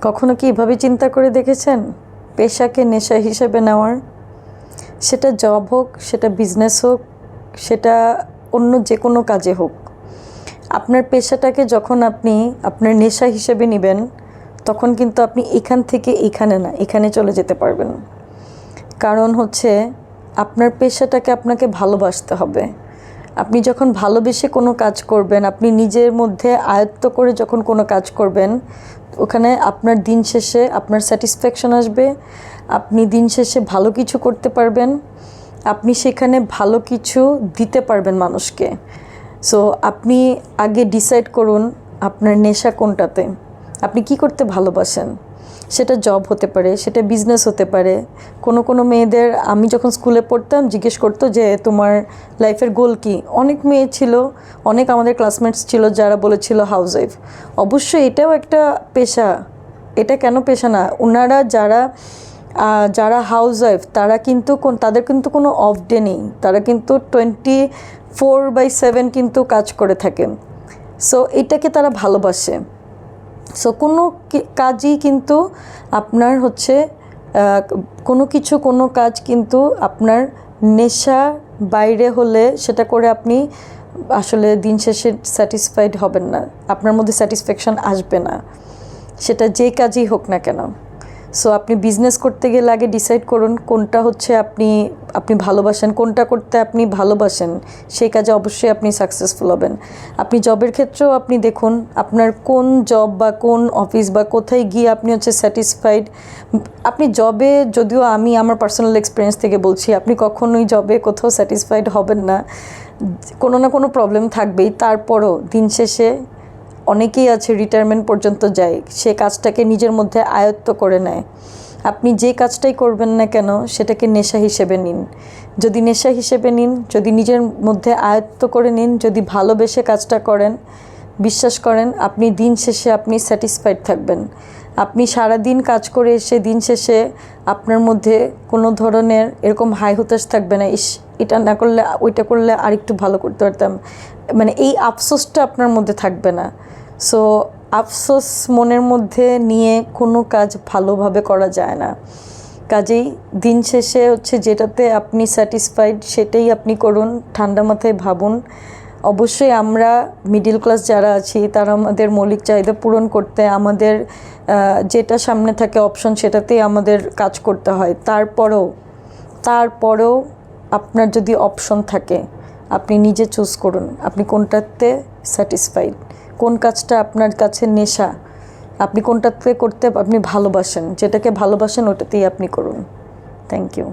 কখনো কি এভাবে চিন্তা করে দেখেছেন পেশাকে নেশা হিসেবে নেওয়ার? সেটা জব হোক, সেটা বিজনেস হোক, সেটা অন্য যে কোনো কাজে হোক, আপনার পেশাটাকে যখন আপনি আপনার নেশা হিসেবে নেবেন, তখন কিন্তু আপনি এখান থেকে এখানে না, এখানে চলে যেতে পারবেন। কারণ হচ্ছে আপনার পেশাটাকে আপনাকে ভালোবাসতে হবে। আপনি যখন ভালোবেসে কোনো কাজ করবেন, আপনি নিজের মধ্যে আয়ত্ত করে যখন কোনো কাজ করবেন, ওখানে আপনার দিন শেষে আপনার স্যাটিসফ্যাকশন আসবে, আপনি দিন শেষে ভালো কিছু করতে পারবেন, আপনি সেখানে ভালো কিছু দিতে পারবেন মানুষকে। সো আপনি আগে ডিসাইড করুন আপনার নেশা কোনটাতে, আপনি কি করতে ভালোবাসেন। সেটা জব হতে পারে, সেটা বিজনেস হতে পারে। কোনো মেয়েদের, আমি যখন স্কুলে পড়তাম জিজ্ঞেস করতো যে তোমার লাইফের গোল কি। অনেক মেয়ে ছিল, অনেক আমাদের ক্লাসমেটস ছিল যারা বলেছিল হাউস ওয়াইফ। অবশ্যই এটাও একটা পেশা, এটা কেন পেশা না? ওনারা যারা হাউস ওয়াইফ তারা কিন্তু তাদের কিন্তু কোনো অফ ডে নেই, তারা কিন্তু 24/7 কিন্তু কাজ করে থাকে। সো এটাকে তারা ভালোবাসে। সো কোনো কাজই কিন্তু আপনার হচ্ছে কোনো কাজ কিন্তু আপনার নেশা বাইরে হলে সেটা করে আপনি আসলে দিন শেষে স্যাটিসফাইড হবেন না, আপনার মধ্যে স্যাটিসফ্যাকশন আসবে না, সেটা যে কাজই হোক না কেন। সো আপনি বিজনেস করতে গেলে আগে ডিসাইড করুন কোনটা হচ্ছে আপনি ভালোবাসেন, কোনটা করতে আপনি ভালোবাসেন, সেই কাজে অবশ্যই আপনি সাকসেসফুল হবেন। আপনি জবের ক্ষেত্রেও আপনি দেখুন আপনার কোন জব বা কোন অফিস বা কোথায় গিয়ে আপনি হচ্ছে স্যাটিসফাইড। আপনি জবে, যদিও আমি আমার পার্সোনাল এক্সপিরিয়েন্স থেকে বলছি, আপনি কখনোই জবে কোথাও স্যাটিসফাইড হবেন না, কোনো না কোনো প্রবলেম থাকবেই। তারপরও দিন শেষে অনেকেই আছে রিটায়ারমেন্ট পর্যন্ত যায়, সে কাজটাকে নিজের মধ্যে আয়ত্ত করে নেয়। আপনি যে কাজটাই করবেন না কেন সেটাকে নেশা হিসেবে নিন। যদি নেশা হিসেবে নিন, যদি নিজের মধ্যে আয়ত্ত করে নিন, যদি ভালোবেসে কাজটা করেন, বিশ্বাস করেন আপনি দিন শেষে আপনি স্যাটিসফাইড থাকবেন। আপনি সারাদিন কাজ করে এসে দিন শেষে আপনার মধ্যে কোনো ধরনের এরকম হাই হতাশ থাকবে না, এটা না করলে ওইটা করলে আরেকটু ভালো করতে পারতাম, মানে এই আফসোসটা আপনার মধ্যে থাকবে না। সো আফসোস মনের মধ্যে নিয়ে কোনো কাজ ভালোভাবে করা যায় না। কাজেই দিন শেষে হচ্ছে যেটাতে আপনি স্যাটিসফাইড সেটাই আপনি করুন, ঠান্ডা মাথায় ভাবুন। অবশ্যই আমরা মিডিল ক্লাস যারা আছি তারা আমাদের মৌলিক চাহিদা পূরণ করতে আমাদের যেটা সামনে থাকে অপশন সেটাতেই আমাদের কাজ করতে হয়। তারপরেও আপনার যদি অপশন থাকে আপনি নিজে চুজ করুন আপনি কোনটাতে স্যাটিসফাইড, কোন কাজটা আপনার কাছে নেশা, আপনি কোনটাতে করতে আপনি ভালোবাসেন, যেটাকে ভালোবাসেন ওটাতেই আপনি করুন। Thank you.